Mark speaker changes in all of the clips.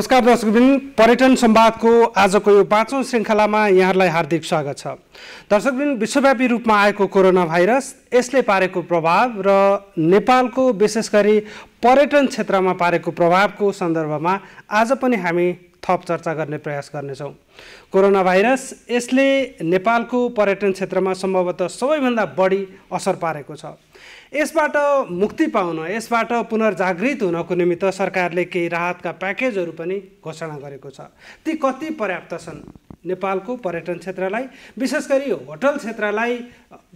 Speaker 1: नमस्कार दर्शकवृन्द, पर्यटन संवादको आजको यो 5औं श्रृङ्खलामा यहाँहरूलाई हार्दिक स्वागत छ। दर्शकवृन्द, विश्वव्यापी रूपमा आएको कोरोना भाइरस यसले पारेको प्रभाव र नेपालको विशेष गरी पर्यटन क्षेत्रमा पारेको प्रभावको सन्दर्भमा आज पनि हामी थप चर्चा गर्ने प्रयास गर्नेछौँ। कोरोना भाइरस यसले नेपालको पर्यटन क्षेत्रमा सम्भवतः सबैभन्दा बढी असर पारेको छ। यसबाट मुक्ति पाउन, यसबाट पुनर्जागृत हुनको निमित्त सरकारले केही राहतका प्याकेजहरू पनि घोषणा गरेको छ। ती कति पर्याप्त छन् नेपालको पर्यटन क्षेत्रलाई, विशेष गरी होटल क्षेत्रलाई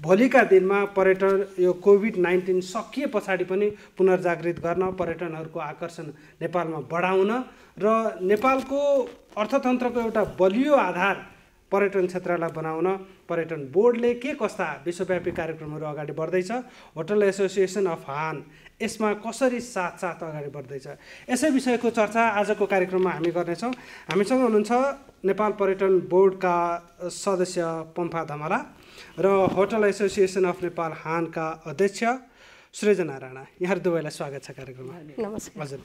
Speaker 1: भोलिका दिनमा पर्यटन यो कोभिड-19 सकिए पछाडि पनि पुनर्जागृत गर्न, पर्यटनहरूको आकर्षण नेपालमा बढाउन र नेपालको अर्थतन्त्रको एउटा बलियो आधार पर्यटन क्षेत्रलाई बनाउन पर्यटन बोर्डले के कस्ता विश्वव्यापी कार्यक्रमहरू अगाडि बढ्दैछ, होटल एसोसिएसन अफ हान यसमा कसरी साथ अगाडि बढ्दैछ, यसै विषयको चर्चा आजको कार्यक्रममा हामी गर्नेछौँ। हामीसँग हुनुहुन्छ नेपाल पर्यटन बोर्डका सदस्य पम्फा धमला र होटल एसोसिएसन अफ नेपाल हानका अध्यक्ष सृजना राणा। यहाँहरू दुवैलाई स्वागत छ कार्यक्रममा।
Speaker 2: नमस्कार।
Speaker 1: हजुर,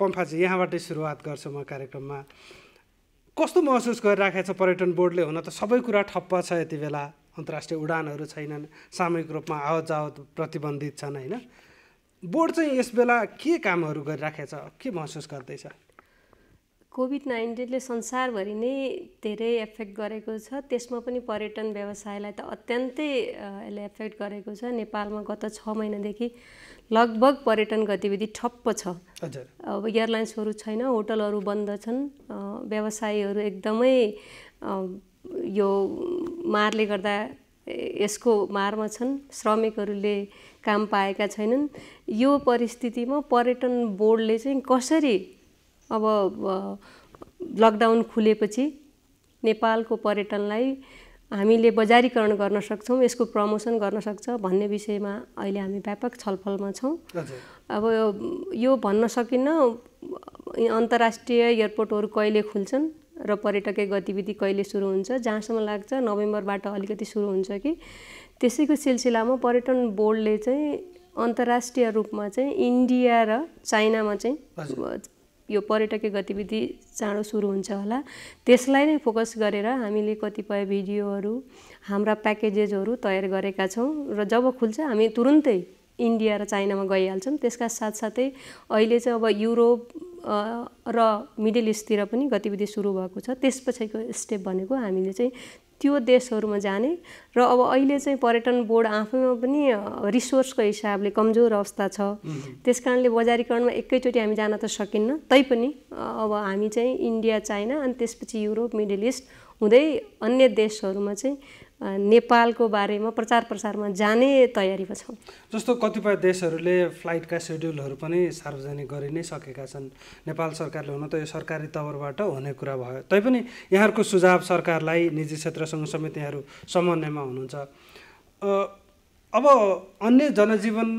Speaker 1: पम्फाजी यहाँबाटै सुरुवात गर्छु म कार्यक्रममा। कस्तो महसुस गरिराखेको छ पर्यटन बोर्डले? हुन त सबै कुरा ठप्प छ यति बेला, अन्तर्राष्ट्रिय उडानहरू छैनन्, सामूहिक रूपमा आवत जावत प्रतिबन्धित छन् होइन। बोर्ड चाहिँ यस बेला के कामहरू गरिराखेको छ, के महसुस गर्दैछ?
Speaker 2: कोभिड-19ले संसारभरि नै धेरै एफेक्ट गरेको छ, त्यसमा पनि पर्यटन व्यवसायलाई त अत्यन्तै यसले एफेक्ट गरेको छ। नेपालमा गत 6 महिनादेखि लगभग पर्यटन गतिविधि ठप्प छ।
Speaker 1: हजुर,
Speaker 2: अब एयरलाइन्सहरू छैन, होटलहरू बन्द छन्, व्यवसायीहरू एकदमै यो मारले गर्दा यसको मारमा छन्, श्रमिकहरूले काम पाएका छैनन्। यो परिस्थितिमा पर्यटन बोर्डले चाहिँ कसरी अब लकडाउन खुलेपछि नेपालको पर्यटनलाई हामीले बजारीकरण गर्न सक्छौँ, यसको प्रमोसन गर्न सक्छ भन्ने विषयमा अहिले हामी व्यापक छलफलमा छौँ। अब यो भन्न सकिन्न अन्तर्राष्ट्रिय एयरपोर्टहरू कहिले खुल्छन् र पर्यटकीय गतिविधि कहिले सुरु हुन्छ। जहाँसम्म लाग्छ नोभेम्बरबाट अलिकति सुरु हुन्छ कि त्यसैको सिलसिलामा पर्यटन बोर्डले चाहिँ अन्तर्राष्ट्रिय रूपमा चाहिँ इन्डिया र चाइनामा चाहिँ यो पर्यटकीय गतिविधि चाँडो सुरु हुन्छ होला, त्यसलाई नै फोकस गरेर हामीले कतिपय भिडियोहरू, हाम्रा प्याकेजेसहरू तयार गरेका छौँ र जब खुल्छ हामी तुरुन्तै इन्डिया र चाइनामा गइहाल्छौँ। त्यसका साथसाथै अहिले चाहिँ अब युरोप र मिडल इस्टतिर पनि गतिविधि सुरु भएको छ। त्यसपछिको स्टेप भनेको हामीले चाहिँ त्यो देशहरूमा जाने र अब अहिले चाहिँ पर्यटन बोर्ड आफैमा पनि रिसोर्सको हिसाबले कमजोर अवस्था छ। त्यस कारणले बजारीकरणमा एकैचोटि हामी जान त सकिन्न, तैपनि अब हामी चाहिँ इन्डिया, चाइना अनि त्यसपछि युरोप, मिडल इस्ट हुँदै अन्य देशहरूमा चाहिँ नेपालको बारेमा प्रचार प्रसारमा जाने तयारीमा छौँ।
Speaker 1: जस्तो कतिपय देशहरूले फ्लाइटका सेड्युलहरू पनि सार्वजनिक गरि नै सकेका छन्। नेपाल सरकारले हुन त यो सरकारी तवरबाट हुने कुरा भयो, तैपनि यहाँहरूको सुझाव सरकारलाई, निजी क्षेत्रसँग समेत यहाँहरू समन्वयमा हुनुहुन्छ। अब अन्य जनजीवन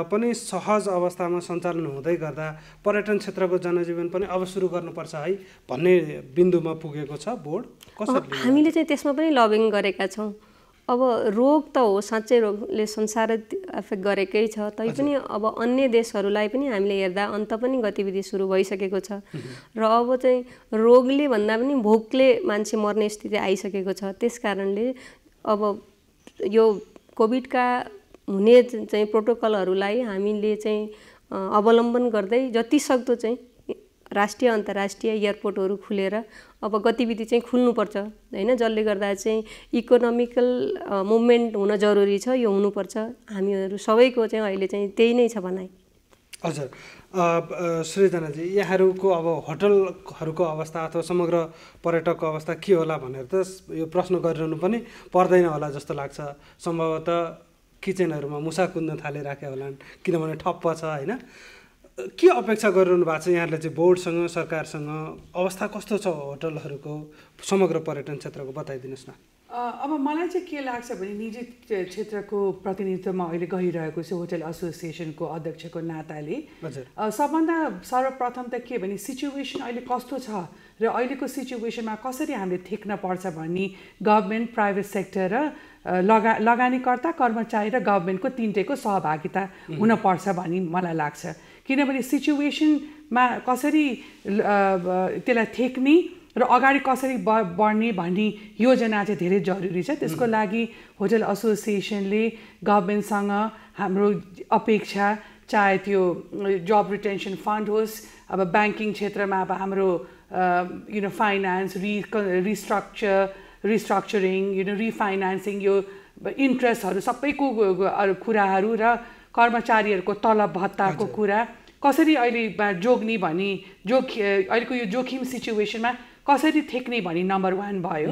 Speaker 1: पनि सहज अवस्थामा सञ्चालन हुँदै गर्दा पर्यटन क्षेत्रको जनजीवन पनि अब सुरु गर्नुपर्छ है भन्ने बिन्दुमा पुगेको छ बोर्ड। कसरी
Speaker 2: हामीले चाहिँ त्यसमा पनि लबिङ गरेका छौँ। अब रोग त हो, साँच्चै रोगले संसार एफेक्ट गरेकै छ, तैपनि अब अन्य देशहरूलाई पनि हामीले हेर्दा अन्त पनि गतिविधि सुरु भइसकेको छ र अब चाहिँ रोगले भन्दा पनि भोकले मान्छे मर्ने स्थिति आइसकेको छ। त्यस कारणले अब यो कोभिडका हुने चाहिँ प्रोटोकलहरूलाई हामीले चाहिँ अवलम्बन गर्दै जतिसक्दो चाहिँ राष्ट्रिय अन्तर्राष्ट्रिय एयरपोर्टहरू खुलेर अब गतिविधि चाहिँ खुल्नुपर्छ होइन, जसले गर्दा चाहिँ इकोनोमिकल मुभमेन्ट हुन जरुरी छ, यो हुनुपर्छ। हामीहरू सबैको चाहिँ अहिले चाहिँ त्यही नै छ भनाइ।
Speaker 1: हजुर, सृजनाजी यहाँहरूको अब होटलहरूको अवस्था अथवा समग्र पर्यटकको अवस्था के होला भनेर त यो प्रश्न गरिरहनु पनि पर्दैन होला जस्तो लाग्छ। सम्भवतः किचनहरूमा मुसा कुद्न थालिराखे होलान् किनभने ठप्प छ होइन। के अपेक्षा गरिरहनु भएको छ यहाँले चाहिँ बोर्डसँग, सरकारसँग? अवस्था कस्तो छ होटलहरूको, समग्र पर्यटन क्षेत्रको बताइदिनुहोस् न।
Speaker 3: अब मलाई चाहिँ के लाग्छ भने निजी क्षेत्रको प्रतिनिधित्वमा अहिले गइरहेको छु होटल एसोसिएसनको अध्यक्षको नाताले सबभन्दा सर्वप्रथम त के भने सिचुएसन अहिले कस्तो छ र अहिलेको सिचुएसनमा कसरी हामीले थेक्न पर्छ भन्ने गभर्मेन्ट, प्राइभेट सेक्टर र लगानीकर्ता, कर्मचारी र गभर्मेन्टको तीनटैको सहभागिता हुनपर्छ भन्ने मलाई लाग्छ। किनभने सिचुएसन कसरी त्यसलाई थेक्ने र अगाडि कसरी बढ्ने भन्ने योजना चाहिँ धेरै जरुरी छ। त्यसको लागि होटल एसोसिएसनले गभर्नमेन्टसँग हाम्रो अपेक्षा, चाहे त्यो जब रिटेन्सन फन्ड होस्, अब ब्याङ्किङ क्षेत्रमा अब हाम्रो फाइनेन्स रिस्ट्रक्चरिङ रिफाइनेन्सिङ यो इन्ट्रेस्टहरू सबैको कुराहरू र कर्मचारीहरूको तलब भत्ताको कुरा कसरी अहिले जोग्ने भनी अहिलेको यो जोखिम सिचुएसनमा कसरी थेक्ने भनी नम्बर 1 भयो।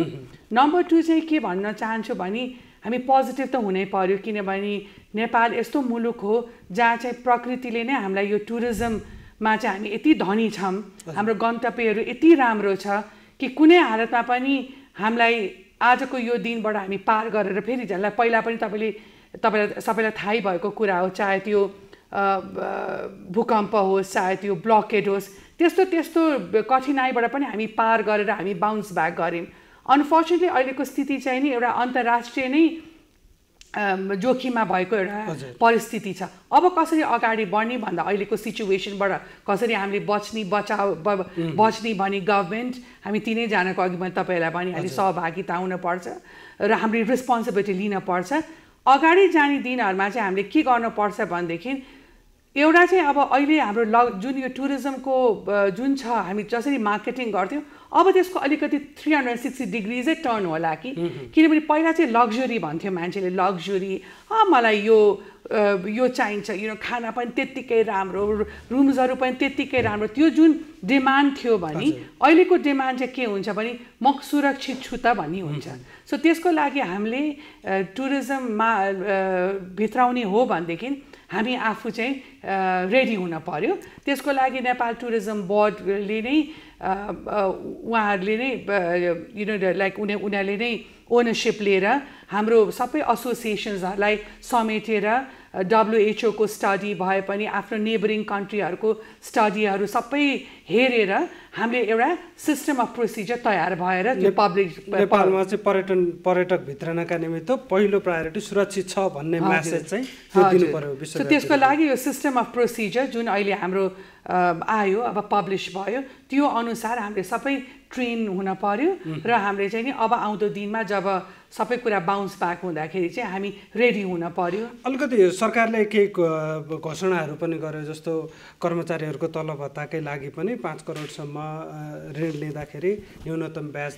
Speaker 3: नम्बर 2 चाहिँ के भन्न चाहन्छु भने हामी पोजिटिभ त हुनै पर्यो, किनभने नेपाल यस्तो मुलुक हो जहाँ चाहिँ प्रकृतिले नै हामीलाई यो टुरिज्ममा चाहिँ हामी यति धनी छौँ, हाम्रो गन्तव्यहरू यति राम्रो छ कि कुनै हालतमा पनि हामीलाई आजको यो दिनबाट हामी पार गरेर फेरि जसलाई पहिला पनि तपाईँलाई सबैलाई थाहै भएको कुरा हो, चाहे त्यो भूकम्प होस्, चाहे त्यो ब्लकेड होस्, त्यस्तो कठिनाइबाट पनि हामी पार गरेर हामी बाउन्स ब्याक गऱ्यौँ। अनफर्चुनेटली अहिलेको स्थिति चाहिँ नि एउटा अन्तर्राष्ट्रिय नै जोखिममा भएको एउटा परिस्थिति छ। अब कसरी अगाडि बढ्ने भन्दा अहिलेको सिचुएसनबाट कसरी हामीले बच्ने भनी गभर्मेन्ट हामी तिनैजनाको अघि मैले तपाईँहरूलाई भनिहालेँ सहभागिता हुनुपर्छ र हामीले रेस्पोन्सिबिलिटी लिनुपर्छ। अगाडि जाने दिनहरूमा चाहिँ हामीले के गर्नुपर्छ भनेदेखि एउटा चाहिँ अब अहिले हाम्रो जुन यो टुरिज्मको जुन छ हामी जसरी मार्केटिङ गर्थ्यौँ अब त्यसको अलिकति 360 डिग्रीजै टर्न होला कि, किनभने पहिला चाहिँ लग्जरी भन्थ्यो मान्छेले, लग्जरी मलाई यो चाहिन्छ, खाना पनि त्यत्तिकै राम्रो, रुम्सहरू पनि त्यत्तिकै राम्रो, त्यो जुन डिमान्ड थियो भने अहिलेको डिमान्ड चाहिँ के हुन्छ भने म सुरक्षित छु त भन्ने हुन्छ। सो त्यसको लागि हामीले टुरिज्ममा भित्राउने हो भनेदेखि हामी आफू चाहिँ रेडी हुन पर्यो। त्यसको लागि नेपाल टुरिज्म बोर्डले नै उहाँहरूले नै लाइक उनीहरूले नै ओनरसिप लिएर हाम्रो सबै एसोसिएसन्सहरूलाई समेटेर WHO को स्टडी भए पनि आफ्नो नेबरिङ कन्ट्रीहरूको स्टडीहरू सबै हेरेर हामीले एउटा सिस्टम अफ प्रोसिजर तयार भएर त्यो पब्लिक
Speaker 1: नेपालमा चाहिँ पर्यटक भित्रनका निमित्त पहिलो प्रायोरिटी सुरक्षित छ भन्ने मेसेज चाहिँ दिनु पर्यो विश्व।
Speaker 3: त्यसको लागि यो सिस्टम अफ प्रोसिजर जुन अहिले हाम्रो आयो अब पब्लिस भयो त्यो अनुसार हामीले सबै ट्रेन हुन पर्यो र हामीले चाहिँ नि अब आउँदो दिनमा जब सबै कुरा बाउन्स ब्याक हुँदाखेरि चाहिँ हामी रेडी हुन पर्यो।
Speaker 1: अलिकति सरकारले केही घोषणाहरू पनि गर्यो, जस्तो कर्मचारीहरूको तलब भत्ताकै लागि पनि 5 करोडसम्म ऋण लिँदाखेरि न्यूनतम ब्याज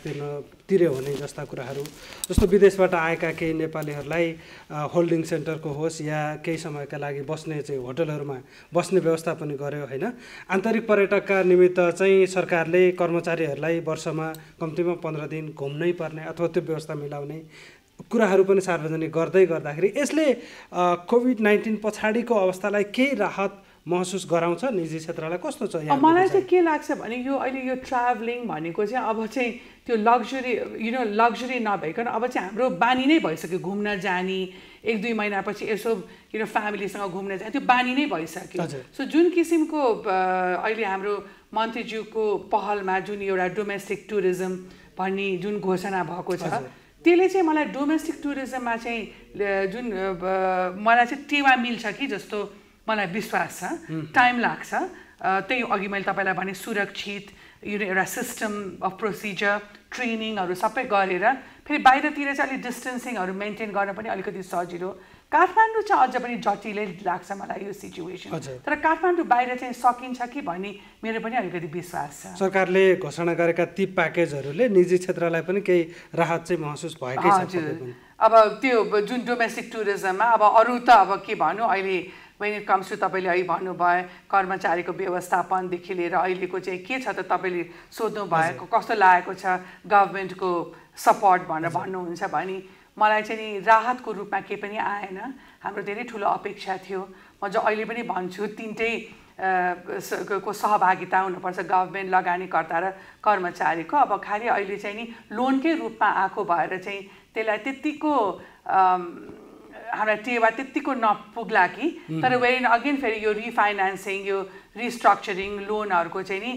Speaker 1: तिर्यो हुने जस्ता कुराहरू, जस्तो विदेशबाट आएका केही नेपालीहरूलाई होल्डिङ सेन्टरको होस् या केही समयका लागि बस्ने चाहिँ होटलहरूमा बस्ने व्यवस्था पनि गर्यो होइन। आन्तरिक पर्यटकका निमित्त चाहिँ सरकारले कर्मचारीहरूलाई वर्षमा कम्तीमा 15 दिन घुम्नै पर्ने अथवा त्यो व्यवस्था मिलाउने कुराहरू पनि सार्वजनिक गर्दाखेरि यसले कोभिड-19 पछाडिको अवस्थालाई केही राहत महसुस गराउँछ निजी क्षेत्रलाई? कस्तो छ?
Speaker 3: मलाई चाहिँ के लाग्छ भने यो अहिले यो ट्राभलिङ भनेको चाहिँ अब चाहिँ त्यो लग्जरी नभइकन अब चाहिँ हाम्रो बानी नै भइसक्यो घुम्न जाने, 1-2 महिनापछि यसो फ्यामिलीसँग घुम्न जाने त्यो बानी नै भइसक्यो। सो जुन किसिमको अहिले हाम्रो मन्त्रीज्यूको पहलमा जुन एउटा डोमेस्टिक टुरिज्म भन्ने जुन घोषणा भएको छ त्यसले चाहिँ मलाई डोमेस्टिक टुरिज्ममा चाहिँ जुन मलाई चाहिँ टेवा मिल्छ कि जस्तो मलाई विश्वास छ। टाइम लाग्छ, त्यही अघि मैले तपाईँलाई भने सुरक्षित एउटा सिस्टम अफ प्रोसिजर ट्रेनिङहरू सबै गरेर फेरि बाहिरतिर चाहिँ अलिक डिस्टेन्सिङहरू मेन्टेन गर्न पनि अलिकति सजिलो। काठमाडौँ चाहिँ अझ पनि जटिलै लाग्छ मलाई यो सिचुएसन, तर काठमाडौँ बाहिर चाहिँ सकिन्छ कि भन्ने मेरो पनि अलिकति विश्वास छ।
Speaker 1: सरकारले घोषणा गरेका ती प्याकेजहरूले निजी क्षेत्रलाई पनि केही राहत चाहिँ महसुस भएकै छ।
Speaker 3: अब त्यो जुन डोमेस्टिक टुरिज्ममा अब अरू त अब के भन्नु, अहिले when it comes to तपाईँले अहिले भन्नुभयो कर्मचारीको व्यवस्थापनदेखि लिएर अहिलेको चाहिँ के छ त तपाईँले सोध्नु भएको कस्तो लागेको छ गभर्मेन्टको सपोर्ट भनेर भन्नुहुन्छ भने मलाई चाहिँ नि राहतको रूपमा केही पनि आएन। हाम्रो धेरै ठुलो अपेक्षा थियो। म जो अहिले पनि भन्छु तिनटै को सहभागिता हुनुपर्छ, गभर्मेन्ट, लगानीकर्ता र कर्मचारीको। अब खालि अहिले चाहिँ नि लोनकै रूपमा आएको भएर चाहिँ त्यसलाई त्यतिको हामीलाई टेवा त्यतिको नपुग्ला कि, तर वेन अगेन फेरि यो रिफाइनेन्सिङ यो रिस्ट्रक्चरिङ लोनहरूको चाहिँ नि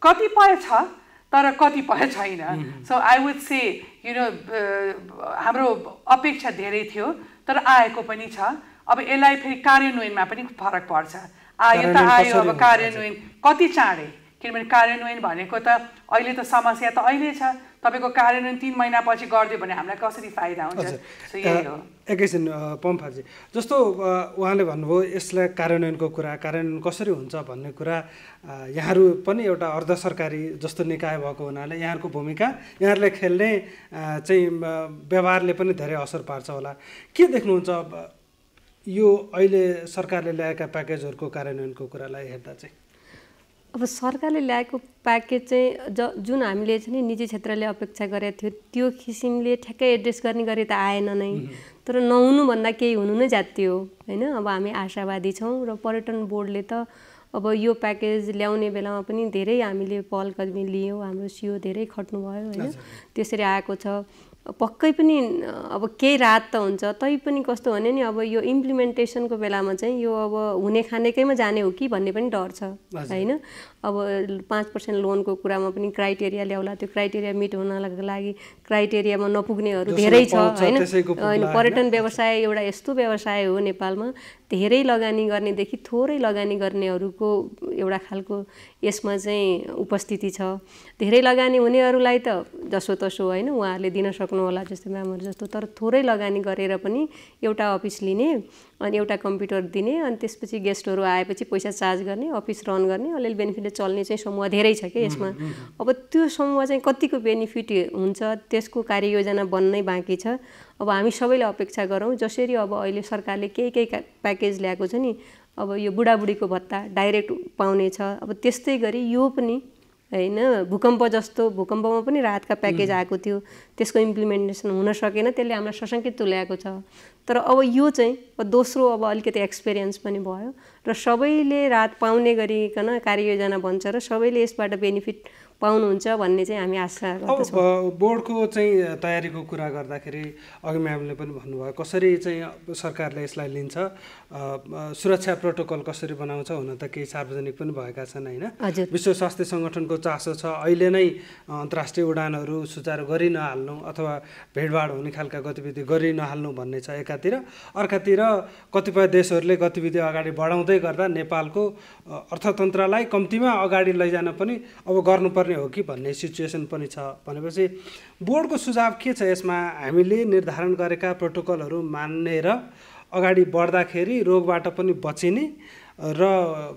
Speaker 3: कतिपय छ तर कतिपय छैन। सो आई वुड से हाम्रो अपेक्षा धेरै थियो तर आएको पनि छ। अब यसलाई फेरि कार्यान्वयनमा पनि फरक पर्छ। यो त आयो अब कार्यान्वयन कति चाँडै, किनभने कार्यान्वयन भनेको त अहिले त समस्या त अहिले छ, तपाईँको कार्यान्वयन 3 महिनापछि गरिदियो भने हामीलाई कसरी फाइदा हुन्छ? यही हो।
Speaker 1: एकैछिन पम्फाजी, जस्तो उहाँले भन्नुभयो यसलाई कार्यान्वयनको कुरा, कार्यान्वयन कसरी हुन्छ भन्ने कुरा, यहाँहरू पनि एउटा अर्ध सरकारी जस्तो निकाय भएको हुनाले यहाँहरूको भूमिका, यहाँहरूले खेल्ने चाहिँ व्यवहारले पनि धेरै असर पार्छ होला। के देख्नुहुन्छ यो अहिले सरकारले ल्याएका प्याकेजहरूको कार्यान्वयनको कुरालाई हेर्दा चाहिँ?
Speaker 2: अब सरकारले ल्याएको प्याकेज चाहिँ जुन हामीले चाहिँ नि निजी क्षेत्रले अपेक्षा गरेको थियो त्यो किसिमले ठ्याक्कै एड्रेस गर्ने गरी त आएन नै, तर नहुनु भन्दा केही हुनु नै जाति हो हैन। अब हामी आशावादी छौँ र पर्यटन बोर्डले त अब यो प्याकेज ल्याउने बेलामा पनि धेरै हामीले पहल कदमी लियौँ, हाम्रो सिओ धेरै खट्नुभयो हैन, त्यसरी आएको छ। पक्कै पनि अब केही राहत त हुन्छ, तैपनि कस्तो भने नि अब यो इम्प्लिमेन्टेसनको बेलामा चाहिँ यो अब हुने खानेकैमा जाने हो कि भन्ने पनि डर छ हैन। अब 5% लोनको कुरामा पनि क्राइटेरिया ल्याउला, त्यो क्राइटेरिया मिट हुनको लागि क्राइटेरियामा नपुग्नेहरू धेरै छ हैन। पर्यटन व्यवसाय एउटा यस्तो व्यवसाय हो नेपालमा, धेरै लगानी गर्नेदेखि थोरै लगानी गर्नेहरूको एउटा खालको यसमा चाहिँ उपस्थिति छ। धेरै लगानी हुनेहरूलाई त जसोतसो होइन उहाँहरूले दिन सक्नुहोला जस्तो म्यामहरू जस्तो, तर थोरै लगानी गरेर पनि एउटा अफिस लिने अनि एउटा कम्प्युटर दिने अनि त्यसपछि गेस्टहरू आएपछि पैसा चार्ज गर्ने, अफिस रन गर्ने, अलिअलि बेनिफिटले चल्ने चाहिँ समूह धेरै छ क्या यसमा। अब त्यो समूह चाहिँ कतिको बेनिफिट हुन्छ त्यसको कार्ययोजना बन्नै बाँकी छ। अब हामी सबैले अपेक्षा गरौँ जसरी अब अहिले सरकारले केही प्याकेज ल्याएको छ नि, अब यो बुढाबुढीको भत्ता डाइरेक्ट पाउने छ, अब त्यस्तै गरी यो पनि हैन भूकम्प जस्तो, भूकम्पमा पनि राहतका प्याकेज आएको थियो, त्यसको इम्प्लिमेन्टेसन हुन सकेन, त्यसले हामीलाई सशङ्कित तुल्याएको छ। तर अब यो चाहिँ दोस्रो अब अलिकति एक्सपिरियन्स पनि भयो र सबैले राहत पाउने गरिकन कार्ययोजना बन्छ र सबैले यसबाट बेनिफिट पाउनुहुन्छ भन्ने चाहिँ हामी आशा गर्छौँ।
Speaker 1: बोर्डको चाहिँ तयारीको कुरा गर्दाखेरि अघि म्यामले पनि भन्नुभयो कसरी चाहिँ सरकारले यसलाई लिन्छ, सुरक्षा प्रोटोकल कसरी बनाउँछ, हुन त केही सार्वजनिक पनि भएका छन् हैन। विश्व स्वास्थ्य सङ्गठनको चासो छ अहिले नै अन्तर्राष्ट्रिय उडानहरू सुचारू गरि नहाल्नु अथवा भिडभाड हुने खालका गतिविधि गरि नहाल्नु भन्ने छ एकातिर, अर्कातिर कतिपय देशहरूले गतिविधि अगाडि बढाउँदै गर्दा नेपालको अर्थतन्त्रलाई कम्तीमा अगाडि लैजान पनि अब गर्नुपर्ने हो कि भन्ने सिचुएसन पनि छ भनेपछि बोर्डको सुझाव के छ यसमा? हामीले निर्धारण गरेका प्रोटोकलहरू मानेर अगाडि बढ्दाखेरि रोगबाट पनि बचिने र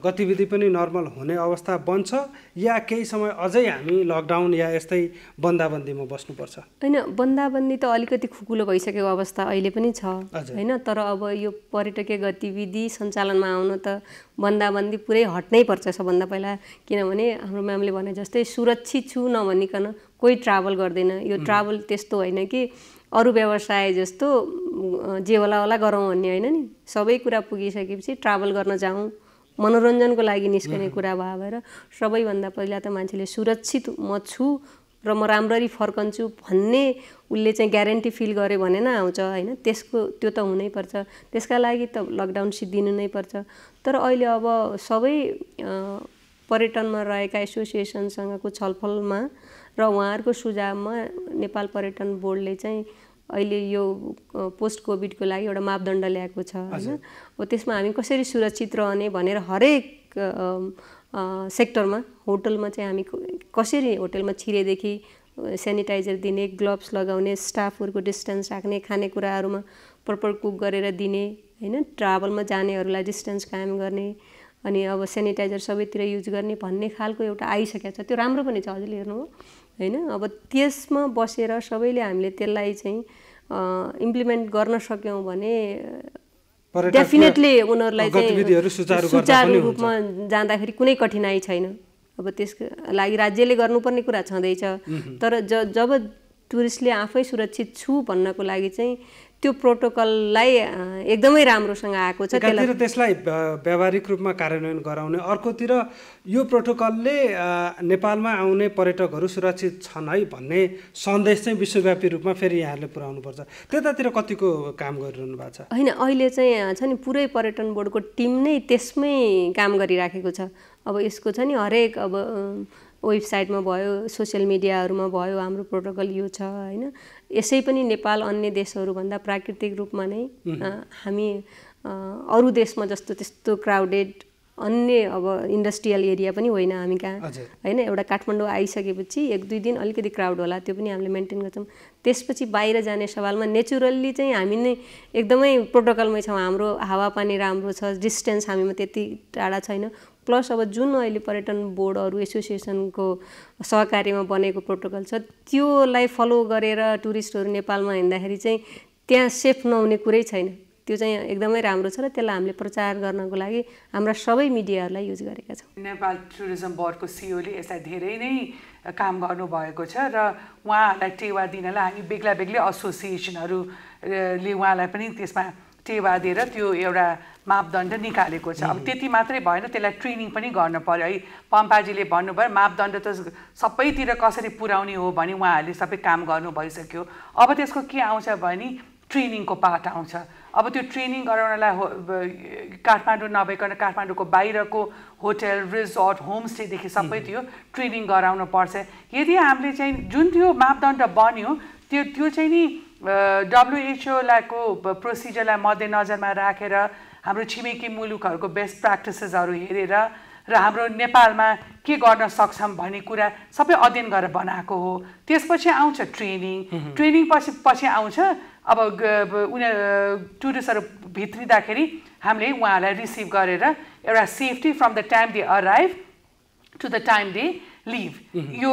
Speaker 1: गतिविधि पनि नर्मल हुने अवस्था बन्छ या केही समय अझै हामी लकडाउन या यस्तै बन्दाबन्दीमा बस्नुपर्छ?
Speaker 2: हैन, बन्दाबन्दी त अलिकति खुकुलो भइसकेको अवस्था अहिले पनि छ हैन, तर अब यो पर्यटकीय गतिविधि सञ्चालनमा आउन त बन्दाबन्दी पुरै हट्नै पर्छ सबभन्दा पहिला। किनभने हाम्रो म्यामले भने जस्तै सुरक्षित छु नभनिकन कोही ट्राभल गर्दैन। यो ट्राभल त्यस्तो होइन कि अरू व्यवसाय जस्तो जे होला गरौँ भन्ने होइन नि, सबै कुरा पुगिसकेपछि ट्राभल गर्न जाउँ, मनोरञ्जनको लागि निस्कने कुरा भएर सबैभन्दा पहिला त मान्छेले सुरक्षित म छु र म राम्ररी फर्कन्छु भन्ने उसले चाहिँ ग्यारेन्टी फिल गर्यो भने न आउँछ होइन, त्यो त हुनैपर्छ। त्यसका लागि त लकडाउन सिद्धिनु नै पर्छ। तर अहिले अब सबै पर्यटनमा रहेका एसोसिएसनसँगको छलफलमा र उहाँहरूको सुझावमा नेपाल पर्यटन बोर्डले चाहिँ अहिले यो पोस्ट कोभिडको लागि एउटा मापदण्ड ल्याएको छ होइन। अब त्यसमा हामी कसरी सुरक्षित रहने भनेर हरेक सेक्टरमा, होटलमा चाहिँ हामी कसरी होटलमा छिरेदेखि सेनिटाइजर दिने, ग्लोभ्स लगाउने, स्टाफहरूको डिस्टेन्स राख्ने, खानेकुराहरूमा प्रपर कुक गरेर दिने होइन, ट्राभलमा जानेहरूलाई डिस्टेन्स कायम गर्ने, अनि अब सेनिटाइजर सबैतिर युज गर्ने भन्ने खालको एउटा आइसकेको छ। त्यो राम्रो पनि छ, हजुरले हेर्नु हो होइन। अब त्यसमा बसेर सबैले हामीले त्यसलाई चाहिँ इम्प्लिमेन्ट गर्न सक्यौँ भने डेफिनेटली उनीहरूलाई चाहिँ सुचारू रूपमा जाँदाखेरि कुनै कठिनाइ छैन। अब त्यसको लागि राज्यले गर्नुपर्ने कुरा छँदैछ, तर जब टुरिस्टले आफै सुरक्षित छु भन्नको लागि चाहिँ त्यो प्रोटोकललाई एकदमै राम्रोसँग आएको छ।
Speaker 1: त्यसलाई व्यावहारिक रूपमा कार्यान्वयन गराउने, अर्कोतिर यो प्रोटोकलले नेपालमा आउने पर्यटकहरू सुरक्षित छन् है भन्ने सन्देश चाहिँ विश्वव्यापी रूपमा फेरि यहाँहरूले पुर्याउनुपर्छ। त्यतातिर कतिको काम गरिरहनु भएको छ?
Speaker 2: होइन, अहिले चाहिँ छ नि पुरै पर्यटन बोर्डको टिम नै त्यसमै काम गरिराखेको छ। अब यसको छ नि हरेक अब वेबसाइटमा भयो, सोसियल मिडियाहरूमा भयो, हाम्रो प्रोटोकल यो छ होइन। यसै पनि नेपाल अन्य देशहरूभन्दा प्राकृतिक रूपमा नै हामी अरू देशमा जस्तो त्यस्तो क्राउडेड अन्य अब इन्डस्ट्रियल एरिया पनि होइन हामी कहाँ होइन। एउटा काठमाडौँ आइसकेपछि 1-2 दिन अलिकति क्राउड होला, त्यो पनि हामीले मेन्टेन गर्छौँ। त्यसपछि बाहिर जाने सवालमा नेचुरल्ली चाहिँ हामी नै एकदमै प्रोटोकलमै छौँ। हाम्रो हावापानी राम्रो छ, डिस्टेन्स हामीमा त्यति टाढा छैन। प्लस अब जुन अहिले पर्यटन बोर्डहरू एसोसिएसनको सहकार्यमा बनेको प्रोटोकल छ त्योलाई फलो गरेर टुरिस्टहरू नेपालमा हिँड्दाखेरि चाहिँ त्यहाँ सेफ नहुने कुरै छैन। त्यो चाहिँ एकदमै राम्रो छ र त्यसलाई हामीले प्रचार गर्नको लागि हाम्रा सबै मिडियाहरूलाई युज गरेका छौँ।
Speaker 3: नेपाल टुरिज्म बोर्डको सिओले यसलाई धेरै नै काम गर्नुभएको छ र उहाँहरूलाई टेवा दिनलाई हामी बेग्ला बेग्लै एसोसिएसनहरूले उहाँलाई पनि त्यसमा टेवा दिएर त्यो एउटा मापदण्ड निकालेको छ। अब त्यति मात्रै भएन, त्यसलाई ट्रेनिङ पनि गर्नु पर्यो है। पम्पाजीले भन्नुभयो मापदण्ड त सबैतिर कसरी पुर्याउने हो भने उहाँहरूले सबै काम गर्नु भइसक्यो। अब त्यसको के आउँछ भने ट्रेनिङको पार्ट आउँछ। अब त्यो ट्रेनिङ गराउनलाई काठमाडौँ नभइकन काठमाडौँको बाहिरको होटल, रिजोर्ट, होमस्टेदेखि सबै त्यो ट्रेनिङ गराउनु पर्छ। यदि हामीले चाहिँ जुन त्यो मापदण्ड बन्यो त्यो चाहिँ नि WHO को प्रोसिजरलाई मध्यनजरमा राखेर हाम्रो छिमेकी मुलुकहरूको बेस्ट प्र्याक्टिसेसहरू हेरेर र हाम्रो नेपालमा के गर्न सक्छौँ भन्ने कुरा सबै अध्ययन गरेर बनाएको हो। त्यसपछि आउँछ ट्रेनिङ पछि आउँछ अब टुरिस्टहरू भित्रिँदाखेरि हामीले उहाँहरूलाई रिसिभ गरेर एउटा safety from the time they arrive to the time they leave, यो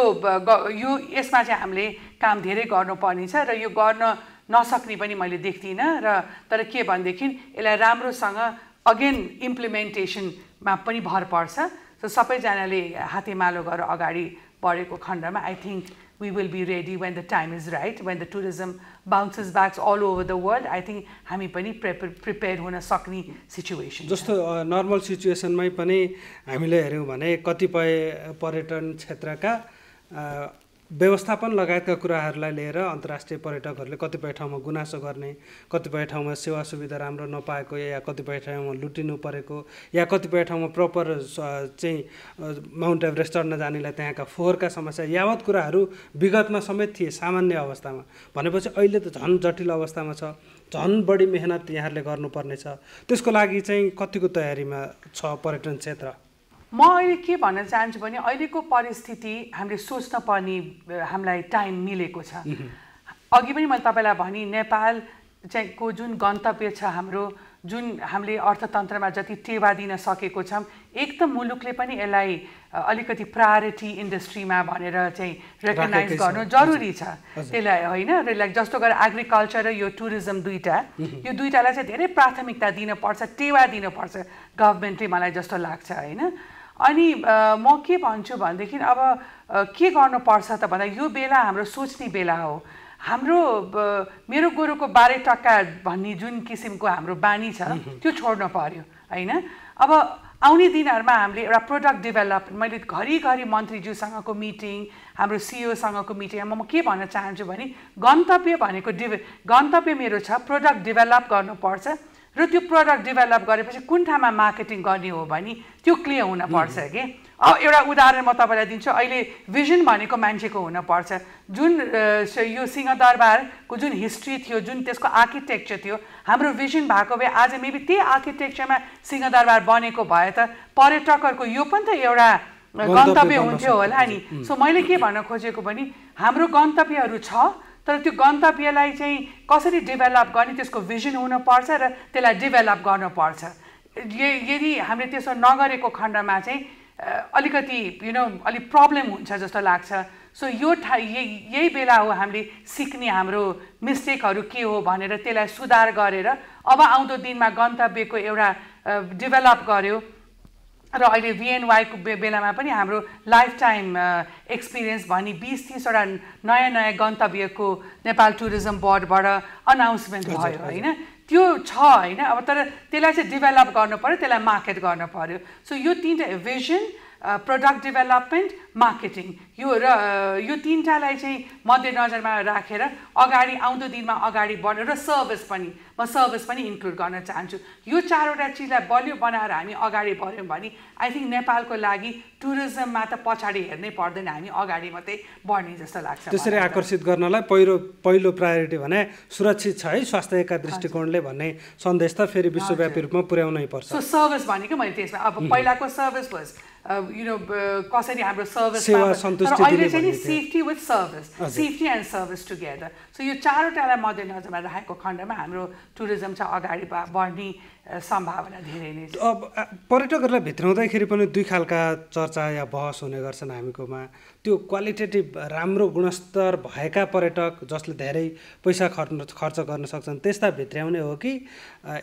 Speaker 3: यसमा चाहिँ हामीले काम धेरै गर्नुपर्ने छ र यो गर्न नसक्ने पनि मैले देख्दिनँ। र तर के भनेदेखि यसलाई राम्रोसँग अगेन इम्प्लिमेन्टेसनमा पनि भर पर्छ। सो सबैजनाले हातेमालो गरेर अगाडि बढेको खण्डमा I think we will be ready when the time is right, when the tourism bounces back all over the world. I think हामी पनि प्रिपेयर हुन सक्ने सिचुएसन
Speaker 1: जस्तो नर्मल सिचुएसनमै पनि हामीले हेऱ्यौँ भने कतिपय पर्यटन क्षेत्रका व्यवस्थापन लगायतका कुराहरूलाई लिएर अन्तर्राष्ट्रिय पर्यटकहरूले कतिपय ठाउँमा गुनासो गर्ने, कतिपय ठाउँमा सेवा सुविधा राम्रो नपाएको या कतिपय ठाउँमा लुटिनु परेको या कतिपय ठाउँमा प्रपर चाहिँ माउन्ट एभरेस्ट चढ्न जानेलाई त्यहाँका फोहोरका समस्या यावत कुराहरू विगतमा समेत थिए सामान्य अवस्थामा। भनेपछि अहिले त झन् जटिल अवस्थामा छ, झन् बढी मेहनत यहाँहरूले गर्नुपर्ने छ। त्यसको लागि चाहिँ कतिको तयारीमा छ पर्यटन क्षेत्र?
Speaker 3: म अहिले के भन्न चाहन्छु भने अहिलेको परिस्थिति हामीले सोच्न पर्ने हामीलाई टाइम मिलेको छ। अघि पनि मैले तपाईँलाई भने नेपाल चाहिँ को जुन गन्तव्य छ हाम्रो, जुन हामीले अर्थतन्त्रमा जति टेवा दिन सकेको छौँ, एक त मुलुकले पनि यसलाई अलिकति प्रायोरिटी इन्डस्ट्रीमा भनेर चाहिँ रेकगनाइज गर्नु जरुरी छ। त्यसलाई होइन जस्तो गरेर एग्रिकल्चर र यो टुरिज्म यो दुईटालाई चाहिँ धेरै प्राथमिकता दिनुपर्छ, टेवा दिनुपर्छ गभर्मेन्टले, मलाई जस्तो लाग्छ होइन। अनि म के भन्छु भनेदेखि अब के गर्नुपर्छ त भन्दा यो बेला हाम्रो सोच्ने बेला हो। हाम्रो मेरो गोरुको 12 टक्का भन्ने जुन किसिमको हाम्रो बानी छ त्यो छोड्न पर्यो होइन। अब आउने दिनहरूमा हामीले एउटा प्रोडक्ट डेभलप, मैले घरिघरि मन्त्रीज्यूसँगको मिटिङ, हाम्रो सिइओसँगको मिटिङमा म के भन्न चाहन्छु भने गन्तव्य भनेको गन्तव्य मेरो छ, प्रोडक्ट डेभलप गर्नुपर्छ र त्यो प्रोडक्ट डेभलप गरेपछि कुन ठाउँमा मार्केटिङ गर्ने हो भने त्यो क्लियर हुनपर्छ कि। एउटा उदाहरण म तपाईँलाई दिन्छु। अहिले भिजन भनेको मान्छेको हुनपर्छ। जुन यो सिंहदरबारको जुन हिस्ट्री थियो, जुन त्यसको आर्किटेक्चर थियो, हाम्रो भिजन भएको भए आज मेबी त्यही आर्किटेक्चरमा सिंहदरबार बनेको भए त पर्यटकहरूको यो पनि त एउटा गन्तव्य हुन्थ्यो होला नि। सो मैले के भन्न खोजेको भने हाम्रो गन्तव्यहरू छ, तर त्यो गन्तव्यलाई चाहिँ कसरी डेभलप गर्ने त्यसको भिजन हुनुपर्छ र त्यसलाई डेभलप गर्नुपर्छ। यदि हामीले त्यसो नगरेको खण्डमा चाहिँ अलिकति अलिक प्रब्लम हुन्छ जस्तो लाग्छ। सो यही बेला हो हामीले सिक्ने, हाम्रो मिस्टेकहरू के हो भनेर त्यसलाई सुधार गरेर अब आउँदो दिनमा गन्तव्यको एउटा डेभलप गर्यो। र अहिले VNY को बेलामा पनि हाम्रो लाइफ टाइम एक्सपिरियन्स भन्ने 20-30 वटा नयाँ गन्तव्यको नेपाल टुरिज्म बोर्डबाट अनाउन्समेन्ट भयो होइन। त्यो छ होइन। अब तर त्यसलाई चाहिँ डेभलप गर्नु पर्यो, त्यसलाई मार्केट गर्नु पर्यो। सो यो 3टा भिजन प्रोडक्ट डेभलपमेन्ट, मार्केटिङ, यो तीनटालाई चाहिँ मध्यनजरमा राखेर अगाडि आउँदो दिनमा अगाडि बढ्नु र सर्भिस पनि इन्क्लुड गर्न चाहन्छु। यो चारवटा चिजलाई बलियो बनाएर हामी अगाडि बढ्यौँ भने आई थिङ्क नेपालको लागि टुरिज्ममा त पछाडि हेर्नै पर्दैन, हामी अगाडि मात्रै बढ्ने जस्तो लाग्छ।
Speaker 1: त्यसरी आकर्षित गर्नलाई पहिलो प्रायोरिटी भने सुरक्षित छ है स्वास्थ्यका दृष्टिकोणले भन्ने सन्देश त फेरि विश्वव्यापी रूपमा पुर्याउनै पर्छ।
Speaker 3: सो सर्भिस भनेको मैले त्यसमा अब पहिलाको सर्भिस वाज कसरी हाम्रो सर्भिस, तर अहिले चाहिँ नि safety with service, safety and service together. So यो चारवटालाई मध्यनजरमा राखेको खण्डमा हाम्रो टुरिज्म चाहिँ अगाडि बढ्ने सम्भावना धेरै नै छ।
Speaker 1: अब पर्यटकहरूलाई भित्राउँदाखेरि पनि दुई खालका चर्चा या बहस हुने गर्छन् हामीकोमा। त्यो क्वालिटेटिभ राम्रो गुणस्तर भएका पर्यटक जसले धेरै पैसा खर्च गर्न सक्छन् त्यस्ता भित्र्याउने हो कि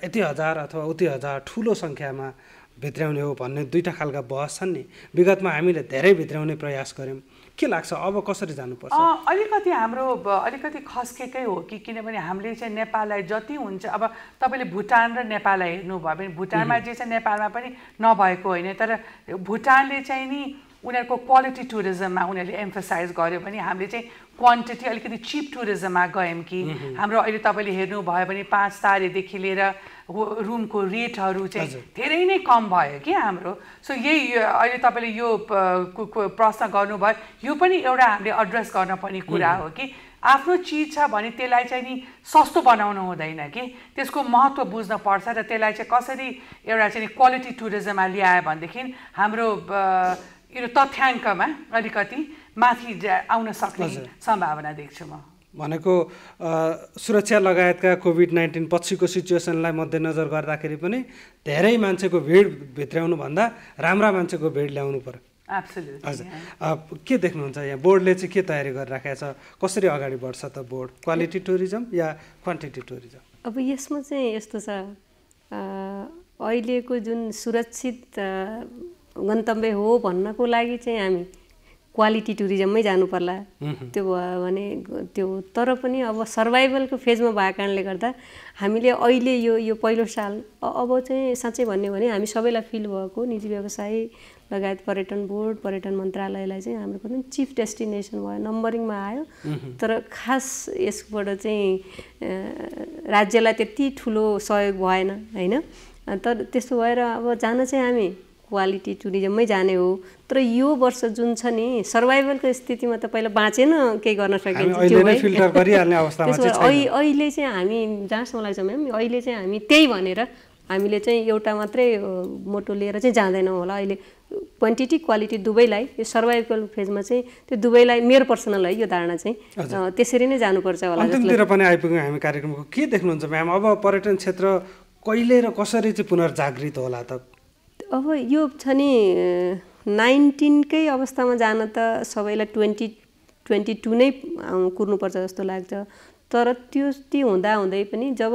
Speaker 1: यति हजार अथवा उति हजार ठुलो सङ्ख्यामा भित्र्याउने हो भन्ने दुईटा खालका बहस छन् नि। विगतमा हामीले धेरै भित्र्याउने प्रयास गऱ्यौँ, के लाग्छ अब कसरी जानुपर्छ?
Speaker 3: अलिकति हाम्रो अलिकति खस्केकै हो कि, किनभने हामीले चाहिँ नेपाललाई जति हुन्छ, अब तपाईँले भुटान र नेपाललाई हेर्नुभयो भने भुटानमा जे छ नेपालमा पनि नभएको होइन, तर भुटानले चाहिँ नि उनीहरूको क्वालिटी टुरिज्ममा उनीहरूले एम्फसाइज गर्यो भने हामीले चाहिँ क्वान्टिटी अलिकति चिप टुरिज्ममा गयौँ कि। हाम्रो अहिले तपाईँले हेर्नुभयो भने 5 तारेदेखि लिएर रुमको रेटहरू चाहिँ धेरै नै कम भयो कि हाम्रो। सो यही अहिले तपाईँले यो प्रश्न गर्नुभयो, यो पनि एउटा हामीले एड्रेस गर्न पर्ने कुरा हो कि आफ्नो चिज छ भने त्यसलाई चाहिँ नि सस्तो बनाउनु हुँदैन कि, त्यसको महत्त्व बुझ्न पर्छ र त्यसलाई चाहिँ कसरी एउटा चाहिँ क्वालिटी टुरिज्ममा ल्यायो भनेदेखि हाम्रो तथ्याङ्कमा अलिकति माथि आउन सक्ने सम्भावना देख्छु म।
Speaker 1: भनेको सुरक्षा लगायतका कोभिड-19 पछिको सिचुएसनलाई मध्यनजर गर्दाखेरि पनि धेरै मान्छेको भिड भित्र्याउनु भन्दा राम्रा मान्छेको भिड ल्याउनु पर्यो।
Speaker 3: हजुर,
Speaker 1: के देख्नुहुन्छ यहाँ बोर्डले चाहिँ के तयारी गरिराखेको छ, कसरी अगाडि बढ्छ त बोर्ड? क्वालिटी टुरिज्म या क्वान्टिटी टुरिज्म?
Speaker 2: अब यसमा चाहिँ यस्तो छ, अहिलेको जुन सुरक्षित गन्तव्य हो भन्नको लागि चाहिँ हामी क्वालिटी टुरिज्ममै जानु पर्ला, त्यो भयो भने त्यो। तर पनि अब सर्भाइभलको फेजमा भएको कारणले गर्दा हामीले अहिले यो पहिलो साल अब चाहिँ साँच्चै भन्यो भने हामी सबैलाई फिल भएको निजी व्यवसायी लगायत पर्यटन बोर्ड, पर्यटन मन्त्रालयलाई चाहिँ हाम्रो पनि चिफ डेस्टिनेसन भयो, नम्बरिङमा आयो। तर खास यसबाट चाहिँ राज्यलाई त्यति ठुलो सहयोग भएन होइन। तर त्यस्तो भएर अब जान चाहिँ हामी क्वालिटी टुरिज्ममै जाने हो। तर यो वर्ष जुन छ नि सर्भाइभलको स्थितिमा त पहिला बाँचेन केही गर्न सकिन्छ त्यो है। अहिले चाहिँ हामी जहाँसम्म लाग्छ म्याम, अहिले चाहिँ हामी त्यही भनेर हामीले चाहिँ एउटा मात्रै मोटो लिएर चाहिँ जाँदैनौँ होला। अहिले क्वान्टिटी क्वालिटी दुवैलाई यो सर्भाइभल फेजमा चाहिँ त्यो दुवैलाई मेरो पर्सनल है यो धारणा चाहिँ त्यसरी नै जानुपर्छ होला।
Speaker 1: अन्तिमतिर पनि आइपुग्यौँ हामी कार्यक्रमको। के देख्नुहुन्छ म्याम अब पर्यटन क्षेत्र कहिले र कसरी चाहिँ पुनर्जागृत होला त?
Speaker 2: अब यो छ नि 19कै अवस्थामा जान त सबैलाई 2022 नै कुर्नुपर्छ जस्तो लाग्छ। तर त्यो हुँदाहुँदै पनि जब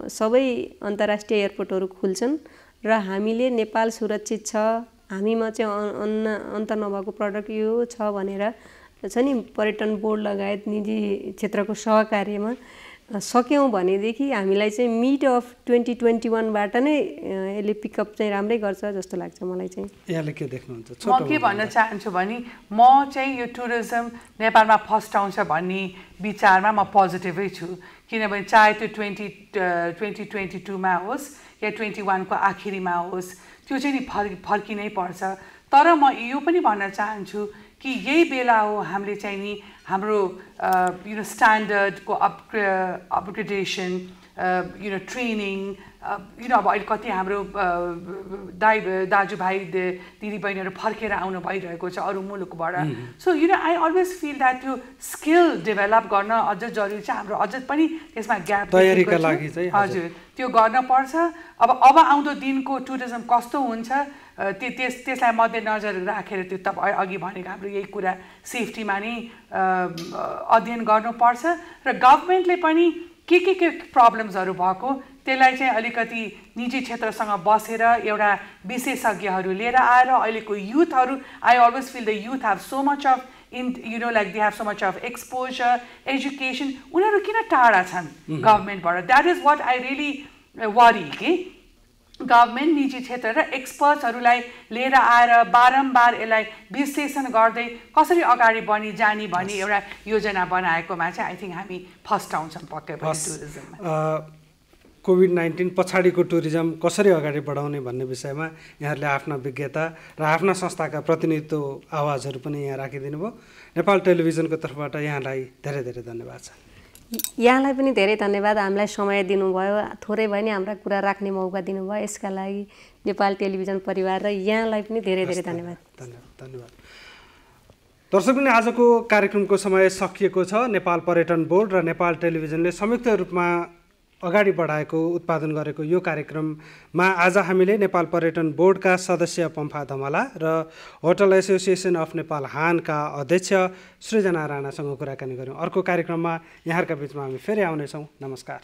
Speaker 2: सबै अन्तर्राष्ट्रिय एयरपोर्टहरू खुल्छन् र हामीले नेपाल सुरक्षित छ, हामीमा चाहिँ अन्त नभएको प्रडक्ट यो छ भनेर छ नि पर्यटन बोर्ड लगायत निजी क्षेत्रको सहकार्यमा सक्यौँ भनेदेखि हामीलाई चाहिँ मिड अफ 2021बाट नै यसले पिकअप चाहिँ राम्रै गर्छ जस्तो लाग्छ मलाई चाहिँ।
Speaker 1: यहाँले के देख्नुहुन्छ?
Speaker 3: म के भन्न चाहन्छु भने म चाहिँ यो टुरिज्म नेपालमा फर्स्ट आउँछ भन्ने विचारमा म पोजिटिभै छु, किनभने चाहे त्यो 2022मा होस् या 21को आखिरीमा होस् त्यो चाहिँ नि फर्किनै पर्छ। तर म यो पनि भन्न चाहन्छु कि यही बेला हो हामीले चाहिँ नि हाम्रो स्ट्यान्डर्डको अपग्रेडेसन, ट्रेनिङ, अब अहिले कति हाम्रो दाजुभाइ दिदीबहिनीहरू फर्केर आउनु भइरहेको छ अरू मुलुकबाट। So I always feel that त्यो स्किल डेभलप गर्न अझ जरुरी छ। हाम्रो अझ पनि त्यसमा ग्याप
Speaker 1: तयारीका लागि चाहिँ
Speaker 3: हजुर त्यो गर्न पर्छ। अब आउँदो दिनको टुरिज्म कस्तो हुन्छ त्यसलाई मध्यनजर राखेर त्यो तपाईँ अघि भनेको हाम्रो यही कुरा सेफ्टीमा नै अध्ययन गर्नुपर्छ र गभर्मेन्टले पनि के प्रब्लम्सहरू भएको त्यसलाई चाहिँ अलिकति निजी क्षेत्रसँग बसेर एउटा विशेषज्ञहरू लिएर आएर अहिलेको युथहरू I always feel the youth have so much of like they have so much of exposure education, उनीहरू किन टाढा छन् गभर्मेन्टबाट? That is what I really worry कि गभर्मेन्ट निजी क्षेत्र र एक्सपर्ट्सहरूलाई लिएर आएर बारम्बार यसलाई विश्लेषण गर्दै कसरी अगाडि जाने भन्ने एउटा योजना बनाएकोमा चाहिँ आई थिङ्क हामी फर्स्ट आउँछौँ पक्कै पनि टुरिज्ममा।
Speaker 1: कोभिड-19 पछाडिको टुरिज्म कसरी अगाडि बढाउने भन्ने विषयमा यहाँहरूले आफ्ना विज्ञता र आफ्ना संस्थाका प्रतिनिधित्व आवाजहरू पनि यहाँ राखिदिनु भयो। नेपाल टेलिभिजनको तर्फबाट यहाँलाई धेरै धेरै धन्यवाद छ।
Speaker 2: यहाँलाई पनि धेरै धन्यवाद, हामीलाई समय दिनुभयो, थोरै भए नि हाम्रा कुरा राख्ने मौका दिनुभयो, यसका लागि नेपाल टेलिभिजन परिवार र यहाँलाई पनि धेरै धेरै धन्यवाद।
Speaker 1: धन्यवाद। दर्शक पनि आजको कार्यक्रमको समय सकिएको छ। नेपाल पर्यटन बोर्ड र नेपाल टेलिभिजनले संयुक्त रूपमा अगाडि बढाएको उत्पादन गरेको यो कार्यक्रममा आज हामीले नेपाल पर्यटन बोर्डका सदस्य पम्फा धमला र होटल एसोसिएसन अफ नेपाल हानका अध्यक्ष सृजना राणासँग कुराकानी गऱ्यौँ। अर्को कार्यक्रममा यहाँहरूका बिचमा हामी फेरि आउनेछौँ। नमस्कार।